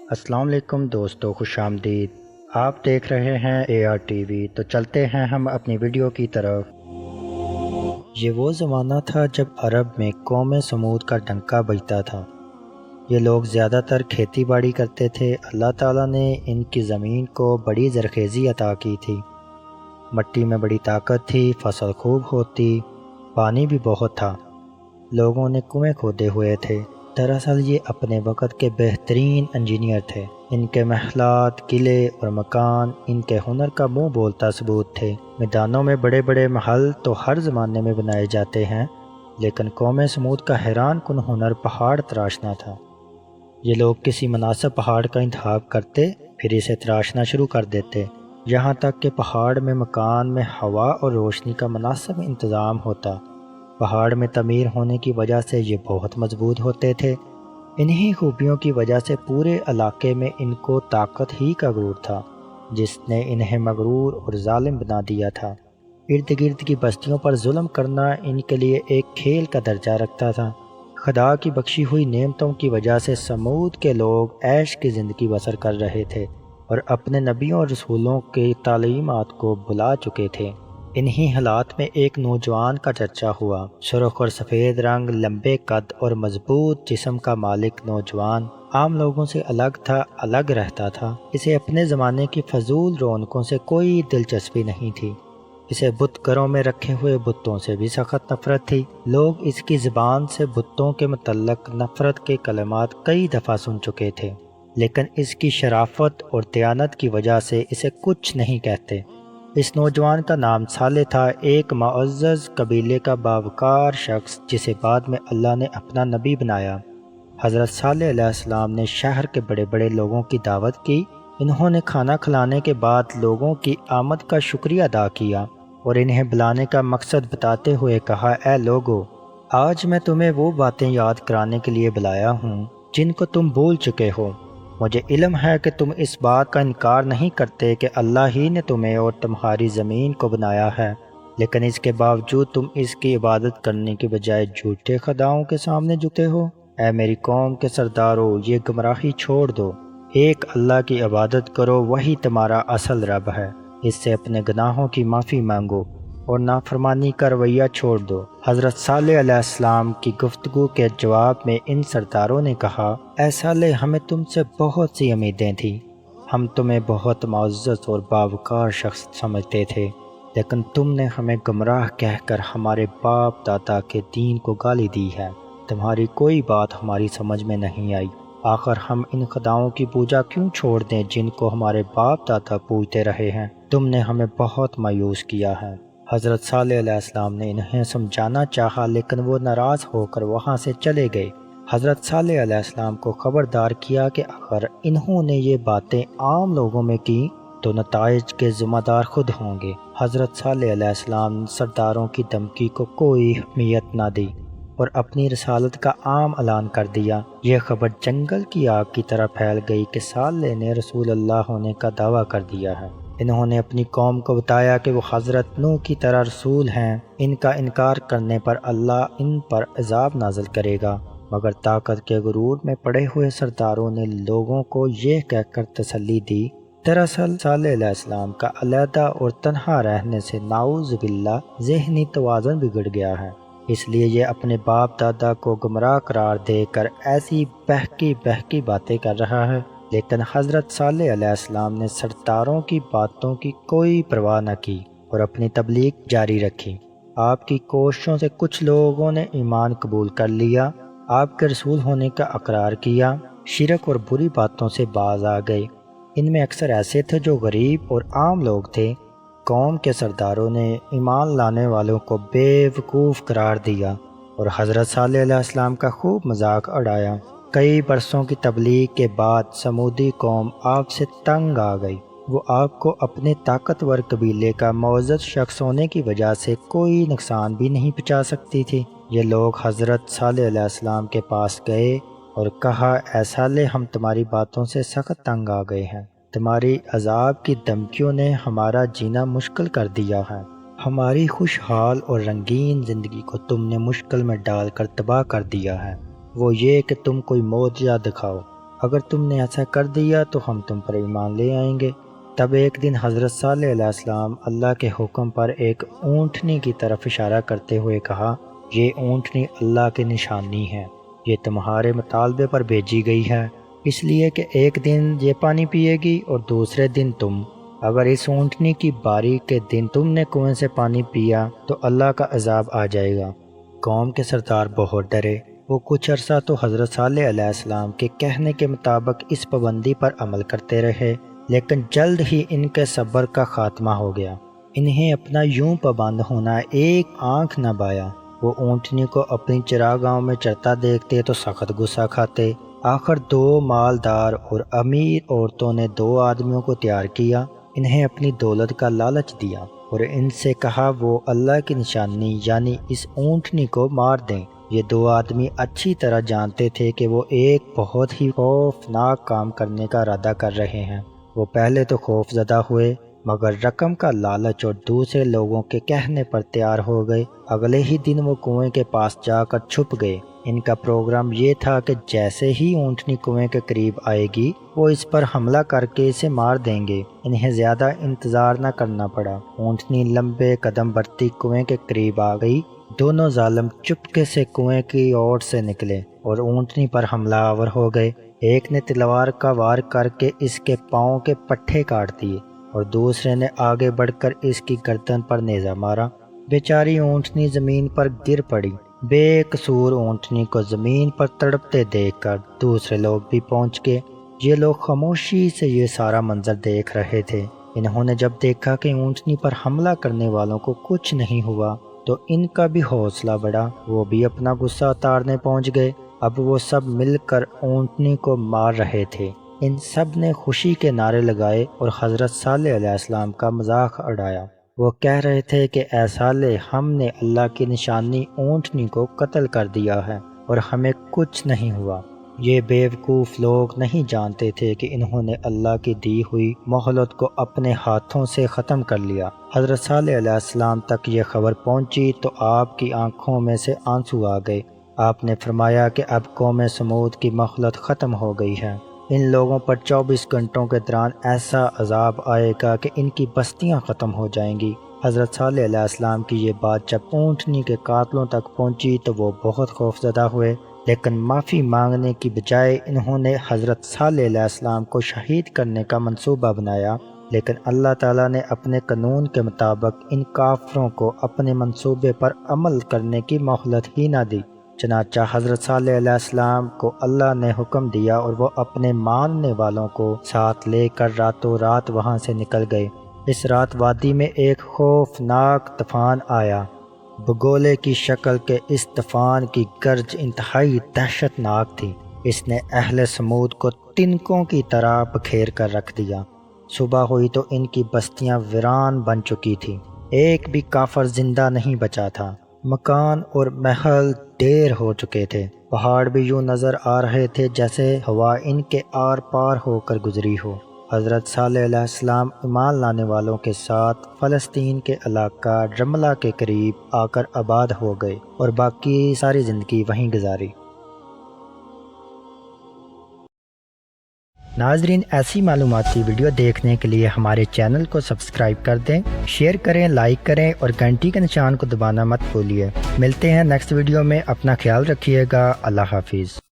السلام علیکم دوستو، خوش آمدید۔ آپ دیکھ رہے ہیں AR TV۔ تو چلتے ہیں ہم اپنی ویڈیو کی طرف۔ یہ وہ زمانہ تھا جب عرب میں قوم سمود کا ڈنکا بجتا تھا۔ یہ لوگ زیادہ تر کھیتی باڑی کرتے تھے۔ اللہ تعالیٰ نے ان کی زمین کو بڑی زرخیزی عطا کی تھی۔ مٹی میں بڑی طاقت تھی، فصل خوب ہوتی، پانی بھی بہت تھا۔ لوگوں نے کنویں کھودے ہوئے تھے۔ دراصل یہ اپنے وقت کے بہترین انجینئر تھے۔ ان کے محلات، قلعے اور مکان ان کے ہنر کا منہ بولتا ثبوت تھے۔ میدانوں میں بڑے بڑے محل تو ہر زمانے میں بنائے جاتے ہیں، لیکن قوم سمود کا حیران کن ہنر پہاڑ تراشنا تھا۔ یہ لوگ کسی مناسب پہاڑ کا انتخاب کرتے، پھر اسے تراشنا شروع کر دیتے، یہاں تک کہ پہاڑ میں مکان میں ہوا اور روشنی کا مناسب انتظام ہوتا۔ پہاڑ میں تعمیر ہونے کی وجہ سے یہ بہت مضبوط ہوتے تھے۔ انہی خوبیوں کی وجہ سے پورے علاقے میں ان کو طاقت ہی کا غرور تھا، جس نے انہیں مغرور اور ظالم بنا دیا تھا۔ ارد گرد کی بستیوں پر ظلم کرنا ان کے لیے ایک کھیل کا درجہ رکھتا تھا۔ خدا کی بخشی ہوئی نعمتوں کی وجہ سے سمود کے لوگ عیش کی زندگی بسر کر رہے تھے اور اپنے نبیوں اور رسولوں کی تعلیمات کو بھلا چکے تھے۔ انہی حالات میں ایک نوجوان کا چرچا ہوا۔ سرخ اور سفید رنگ، لمبے قد اور مضبوط جسم کا مالک نوجوان عام لوگوں سے الگ تھا، الگ رہتا تھا۔ اسے اپنے زمانے کی فضول رونقوں سے کوئی دلچسپی نہیں تھی۔ اسے بت گھروں میں رکھے ہوئے بتوں سے بھی سخت نفرت تھی۔ لوگ اس کی زبان سے بتوں کے متعلق نفرت کے کلمات کئی دفعہ سن چکے تھے، لیکن اس کی شرافت اور دیانت کی وجہ سے اسے کچھ نہیں کہتے۔ اس نوجوان کا نام صالح تھا، ایک معزز قبیلے کا باوقار شخص جسے بعد میں اللہ نے اپنا نبی بنایا۔ حضرت صالح علیہ السلام نے شہر کے بڑے بڑے لوگوں کی دعوت کی۔ انہوں نے کھانا کھلانے کے بعد لوگوں کی آمد کا شکریہ ادا کیا اور انہیں بلانے کا مقصد بتاتے ہوئے کہا، اے لوگو، آج میں تمہیں وہ باتیں یاد کرانے کے لیے بلایا ہوں جن کو تم بھول چکے ہو۔ مجھے علم ہے کہ تم اس بات کا انکار نہیں کرتے کہ اللہ ہی نے تمہیں اور تمہاری زمین کو بنایا ہے، لیکن اس کے باوجود تم اس کی عبادت کرنے کے بجائے جھوٹے خداؤں کے سامنے جھکتے ہو۔ اے میری قوم کے سردارو، یہ گمراہی چھوڑ دو، ایک اللہ کی عبادت کرو، وہی تمہارا اصل رب ہے۔ اس سے اپنے گناہوں کی معافی مانگو اور نافرمانی کا رویہ چھوڑ دو۔ حضرت صالح علیہ السلام کی گفتگو کے جواب میں ان سرداروں نے کہا، اے صالح، ہمیں تم سے بہت سی امیدیں تھیں۔ ہم تمہیں بہت معزز اور باوقار شخص سمجھتے تھے، لیکن تم نے ہمیں گمراہ کہہ کر ہمارے باپ دادا کے دین کو گالی دی ہے۔ تمہاری کوئی بات ہماری سمجھ میں نہیں آئی۔ آخر ہم ان خداؤں کی پوجا کیوں چھوڑ دیں جن کو ہمارے باپ دادا پوجتے رہے ہیں؟ تم نے ہمیں بہت مایوس کیا ہے۔ حضرت صالح علیہ السلام نے انہیں سمجھانا چاہا، لیکن وہ ناراض ہو کر وہاں سے چلے گئے۔ حضرت صالح علیہ السلام کو خبردار کیا کہ اگر انہوں نے یہ باتیں عام لوگوں میں کی تو نتائج کے ذمہ دار خود ہوں گے۔ حضرت صالح علیہ السلام سرداروں کی دھمکی کو کوئی اہمیت نہ دی اور اپنی رسالت کا عام اعلان کر دیا۔ یہ خبر جنگل کی آگ کی طرح پھیل گئی کہ صالح نے رسول اللہ ہونے کا دعویٰ کر دیا ہے۔ انہوں نے اپنی قوم کو بتایا کہ وہ حضرت نوح کی طرح رسول ہیں۔ ان کا انکار کرنے پر اللہ ان پر عذاب نازل کرے گا، مگر طاقت کے غرور میں پڑے ہوئے سرداروں نے لوگوں کو یہ کہہ کر تسلی دی، دراصل صالح علیہ السلام کا علیحدہ اور تنہا رہنے سے نعوذ باللہ ذہنی توازن بگڑ گیا ہے، اس لیے یہ اپنے باپ دادا کو گمراہ قرار دے کر ایسی بہکی باتیں کر رہا ہے۔ لیکن حضرت صالح علیہ السلام نے سرداروں کی باتوں کی کوئی پرواہ نہ کی اور اپنی تبلیغ جاری رکھی۔ آپ کی کوششوں سے کچھ لوگوں نے ایمان قبول کر لیا، آپ کے رسول ہونے کا اقرار کیا، شرک اور بری باتوں سے باز آ گئے۔ ان میں اکثر ایسے تھے جو غریب اور عام لوگ تھے۔ قوم کے سرداروں نے ایمان لانے والوں کو بے وقوف قرار دیا اور حضرت صالح علیہ السلام کا خوب مذاق اڑایا۔ کئی برسوں کی تبلیغ کے بعد سمودی قوم آپ سے تنگ آ گئی۔ وہ آپ کو اپنے طاقتور قبیلے کا معزز شخص ہونے کی وجہ سے کوئی نقصان بھی نہیں پہنچا سکتی تھی۔ یہ لوگ حضرت صالح علیہ السلام کے پاس گئے اور کہا، اے صالح، ہم تمہاری باتوں سے سخت تنگ آ گئے ہیں۔ تمہاری عذاب کی دھمکیوں نے ہمارا جینا مشکل کر دیا ہے۔ ہماری خوشحال اور رنگین زندگی کو تم نے مشکل میں ڈال کر تباہ کر دیا ہے۔ وہ یہ کہ تم کوئی معجزہ دکھاؤ۔ اگر تم نے ایسا کر دیا تو ہم تم پر ایمان لے آئیں گے۔ تب ایک دن حضرت صالح علیہ السلام اللہ کے حکم پر ایک اونٹنی کی طرف اشارہ کرتے ہوئے کہا، یہ اونٹنی اللہ کی نشانی ہے، یہ تمہارے مطالبے پر بھیجی گئی ہے، اس لیے کہ ایک دن یہ پانی پیے گی اور دوسرے دن تم۔ اگر اس اونٹنی کی باری کے دن تم نے کنویں سے پانی پیا تو اللہ کا عذاب آ جائے گا۔ قوم کے سردار بہت ڈرے۔ وہ کچھ عرصہ تو حضرت صالح علیہ السلام کے کہنے کے مطابق اس پابندی پر عمل کرتے رہے، لیکن جلد ہی ان کے صبر کا خاتمہ ہو گیا۔ انہیں اپنا یوں پابند ہونا ایک آنکھ نہ بایا۔ وہ اونٹنی کو اپنی چراگاہوں میں چرتا دیکھتے تو سخت غصہ کھاتے۔ آخر دو مالدار اور امیر عورتوں نے دو آدمیوں کو تیار کیا، انہیں اپنی دولت کا لالچ دیا اور ان سے کہا وہ اللہ کی نشانی یعنی اس اونٹنی کو مار دیں۔ یہ دو آدمی اچھی طرح جانتے تھے کہ وہ ایک بہت ہی خوفناک کام کرنے کا ارادہ کر رہے ہیں۔ وہ پہلے تو خوف زدہ ہوئے، مگر رقم کا لالچ اور دوسرے لوگوں کے کہنے پر تیار ہو گئے۔ اگلے ہی دن وہ کنویں کے پاس جا کر چھپ گئے۔ ان کا پروگرام یہ تھا کہ جیسے ہی اونٹنی کنویں کے قریب آئے گی وہ اس پر حملہ کر کے اسے مار دیں گے۔ انہیں زیادہ انتظار نہ کرنا پڑا۔ اونٹنی لمبے قدم بڑھتی کنویں کے قریب آ گئی۔ دونوں ظالم چپکے سے کنویں کی اوٹ سے نکلے اور اونٹنی پر حملہ آور ہو گئے۔ ایک نے تلوار کا وار کر کے اس کے پاؤں کے پٹھے کاٹ دیے اور دوسرے نے آگے بڑھ کر اس کی گردن پر نیزہ مارا۔ بیچاری اونٹنی زمین پر گر پڑی۔ بے قصور اونٹنی کو زمین پر تڑپتے دیکھ کر دوسرے لوگ بھی پہنچ گئے۔ یہ لوگ خاموشی سے یہ سارا منظر دیکھ رہے تھے۔ انہوں نے جب دیکھا کہ اونٹنی پر حملہ کرنے والوں کو کچھ نہیں ہوا تو ان کا بھی حوصلہ بڑھا، وہ بھی اپنا غصہ اتارنے پہنچ گئے۔ اب وہ سب مل کر اونٹنی کو مار رہے تھے۔ ان سب نے خوشی کے نعرے لگائے اور حضرت صالح علیہ السلام کا مذاق اڑایا۔ وہ کہہ رہے تھے کہ اے صالح، ہم نے اللہ کی نشانی اونٹنی کو قتل کر دیا ہے اور ہمیں کچھ نہیں ہوا۔ یہ بیوقوف لوگ نہیں جانتے تھے کہ انہوں نے اللہ کی دی ہوئی مہلت کو اپنے ہاتھوں سے ختم کر لیا۔ حضرت صالح علیہ السلام تک یہ خبر پہنچی تو آپ کی آنکھوں میں سے آنسو آ گئے۔ آپ نے فرمایا کہ اب قوم سمود کی مہلت ختم ہو گئی ہے۔ ان لوگوں پر 24 گھنٹوں کے دوران ایسا عذاب آئے گا کہ ان کی بستیاں ختم ہو جائیں گی۔ حضرت صالح علیہ السلام کی یہ بات جب اونٹنی کے قاتلوں تک پہنچی تو وہ بہت خوفزدہ ہوئے، لیکن معافی مانگنے کی بجائے انہوں نے حضرت صالح علیہ السلام کو شہید کرنے کا منصوبہ بنایا، لیکن اللہ تعالیٰ نے اپنے قانون کے مطابق ان کافروں کو اپنے منصوبے پر عمل کرنے کی مہلت ہی نہ دی۔ چنانچہ حضرت صالح علیہ السلام کو اللہ نے حکم دیا اور وہ اپنے ماننے والوں کو ساتھ لے کر راتوں رات وہاں سے نکل گئے۔ اس رات وادی میں ایک خوفناک طوفان آیا۔ بگولے کی شکل کے اس طوفان کی گرج انتہائی دہشت ناک تھی۔ اس نے اہل سمود کو تنکوں کی طرح بکھیر کر رکھ دیا۔ صبح ہوئی تو ان کی بستیاں ویران بن چکی تھیں۔ ایک بھی کافر زندہ نہیں بچا تھا۔ مکان اور محل ڈھیر ہو چکے تھے۔ پہاڑ بھی یوں نظر آ رہے تھے جیسے ہوا ان کے آر پار ہو کر گزری ہو۔ حضرت صالح علیہ السلام ایمان لانے والوں کے ساتھ فلسطین کے علاقہ رملہ کے قریب آ کر آباد ہو گئے اور باقی ساری زندگی وہیں گزاری۔ ناظرین، ایسی معلوماتی ویڈیو دیکھنے کے لیے ہمارے چینل کو سبسکرائب کر دیں، شیئر کریں، لائک کریں اور گھنٹی کے نشان کو دبانا مت بھولیے۔ ملتے ہیں نیکسٹ ویڈیو میں، اپنا خیال رکھیے گا۔ اللہ حافظ۔